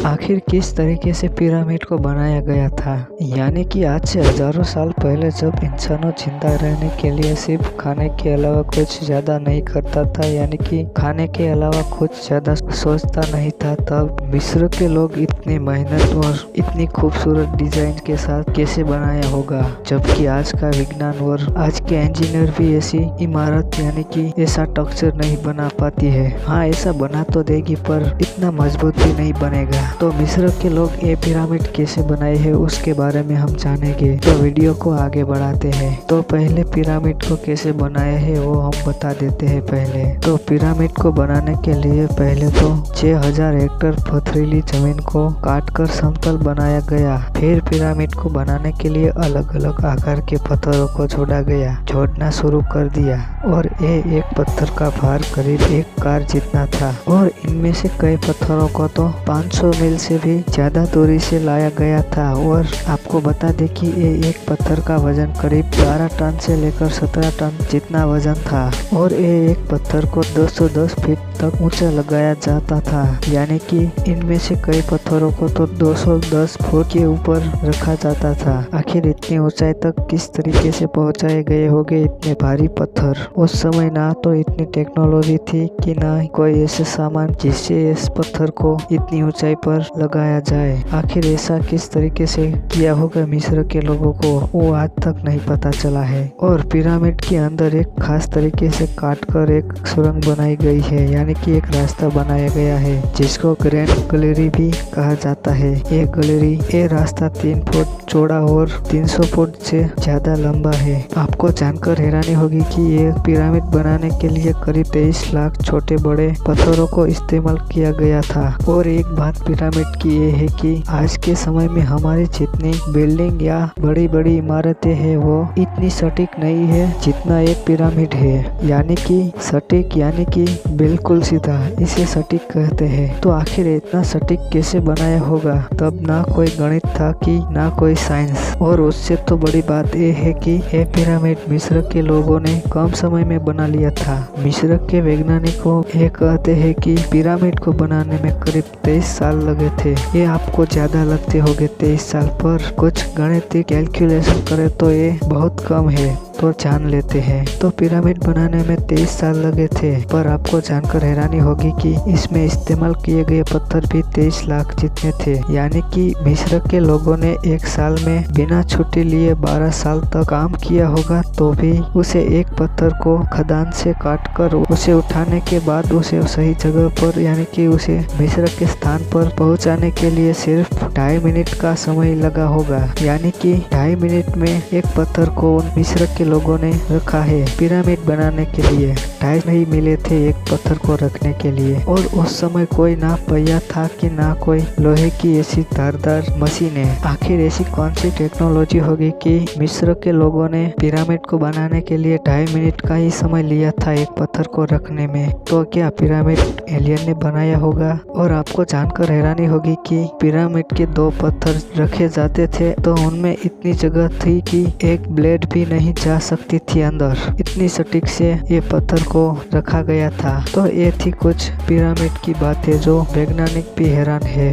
आखिर किस तरीके से पिरामिड को बनाया गया था। यानी कि आज से हजारों साल पहले जब इंसानों जिंदा रहने के लिए सिर्फ खाने के अलावा कुछ ज्यादा नहीं करता था, यानी कि खाने के अलावा कुछ ज्यादा सोचता नहीं था, तब मिस्र के लोग इतनी मेहनत और इतनी खूबसूरत डिजाइन के साथ कैसे बनाया होगा। जबकि आज का विज्ञान और आज के इंजीनियर भी ऐसी इमारत यानी कि ऐसा स्ट्रक्चर नहीं बना पाती है। हाँ, ऐसा बना तो देगी पर इतना मजबूत भी नहीं बनेगा। तो मिस्र के लोग ये पिरामिड कैसे बनाए हैं उसके बारे में हम जानेंगे। तो वीडियो को आगे बढ़ाते हैं। तो पहले पिरामिड को कैसे बनाया है वो हम बता देते हैं। पहले तो पिरामिड को बनाने के लिए पहले तो 6000 हेक्टेयर पथरीली जमीन को काटकर समतल बनाया गया। फिर पिरामिड को बनाने के लिए अलग अलग आकार के पत्थरों को जोड़ना शुरू कर दिया और ये एक पत्थर का भार करीब 1 कार जितना था और इनमें से कई पत्थरों को तो 500 मील से भी ज्यादा दूरी से लाया गया था। और आपको बता दें कि ये एक पत्थर का वजन करीब 12 टन से लेकर 17 टन जितना वजन था और ये एक पत्थर को 210 फीट तक ऊंचा लगाया जाता था। यानी कि इनमें से कई पत्थरों को तो 210 फुट के ऊपर रखा जाता था। आखिर इतनी ऊंचाई तक किस तरीके से पहुंचाए गए होंगे इतने भारी पत्थर। उस समय ना तो इतनी टेक्नोलॉजी थी कि ना कोई ऐसे सामान जिससे इस पत्थर को इतनी ऊंचाई पर लगाया जाए। आखिर ऐसा किस तरीके से किया होगा मिस्र के लोगों को वो आज तक नहीं पता चला है। और पिरामिड के अंदर एक खास तरीके से काटकर एक सुरंग बनाई गई है, यानी कि एक रास्ता बनाया गया है जिसको ग्रैंड गैलरी भी कहा जाता है। ये रास्ता 3 फुट चौड़ा और 300 फुट से ज्यादा लंबा है। आपको जानकर हैरानी होगी कि ये पिरामिड बनाने के लिए करीब 23 लाख छोटे बड़े पत्थरों को इस्तेमाल किया गया था। और एक बात पिरामिड की ये है कि आज के समय में हमारी जितनी बिल्डिंग या बड़ी बड़ी इमारतें हैं वो इतनी सटीक नहीं है जितना एक पिरामिड है। यानी कि सटीक यानी कि बिल्कुल सीधा, इसे सटीक कहते हैं। तो आखिर इतना सटीक कैसे बनाया होगा। तब ना कोई गणित था कि ना कोई साइंस। और उससे तो बड़ी बात ये है कि ये पिरामिड मिस्र के लोगों ने कम समय में बना लिया था। मिस्र के वैज्ञानिकों ये कहते हैं कि पिरामिड को बनाने में करीब 23 साल लगे थे। ये आपको ज्यादा लगते होंगे 23 साल, पर कुछ गणितीय कैलकुलेशन करे तो ये बहुत कम है। तो जान लेते हैं। तो पिरामिड बनाने में 23 साल लगे थे, पर आपको जानकर हैरानी होगी कि इसमें इस्तेमाल किए गए पत्थर भी 23 लाख जितने थे। यानी कि मिस्र के लोगों ने एक साल में बिना छुट्टी लिए 12 साल तक काम किया होगा, तो भी उसे एक पत्थर को खदान से काटकर उसे उठाने के बाद उसे सही जगह पर यानी कि उसे मिस्र के स्थान पर पहुंचाने के लिए सिर्फ 2.5 मिनट का समय लगा होगा। यानी कि 2.5 मिनट में एक पत्थर को मिस्र के लोगों ने रखा है। पिरामिड बनाने के लिए 2.5 नहीं मिले थे एक पत्थर को रखने के लिए। और उस समय कोई ना पहिया था कि ना कोई लोहे की ऐसी धारदार मशीनें। आखिर ऐसी कौन सी टेक्नोलॉजी होगी कि मिस्र के लोगों ने पिरामिड को बनाने के लिए 2.5 मिनट का ही समय लिया था एक पत्थर को रखने में। तो क्या पिरामिड एलियन ने बनाया होगा। और आपको जानकर हैरानी होगी कि पिरामिड के 2 पत्थर रखे जाते थे तो उनमें इतनी जगह थी कि एक ब्लेड भी नहीं जा सकती थी अंदर। इतनी सटीक से ये पत्थर को रखा गया था। तो ये थी कुछ पिरामिड की बातें जो वैज्ञानिक भी हैरान है।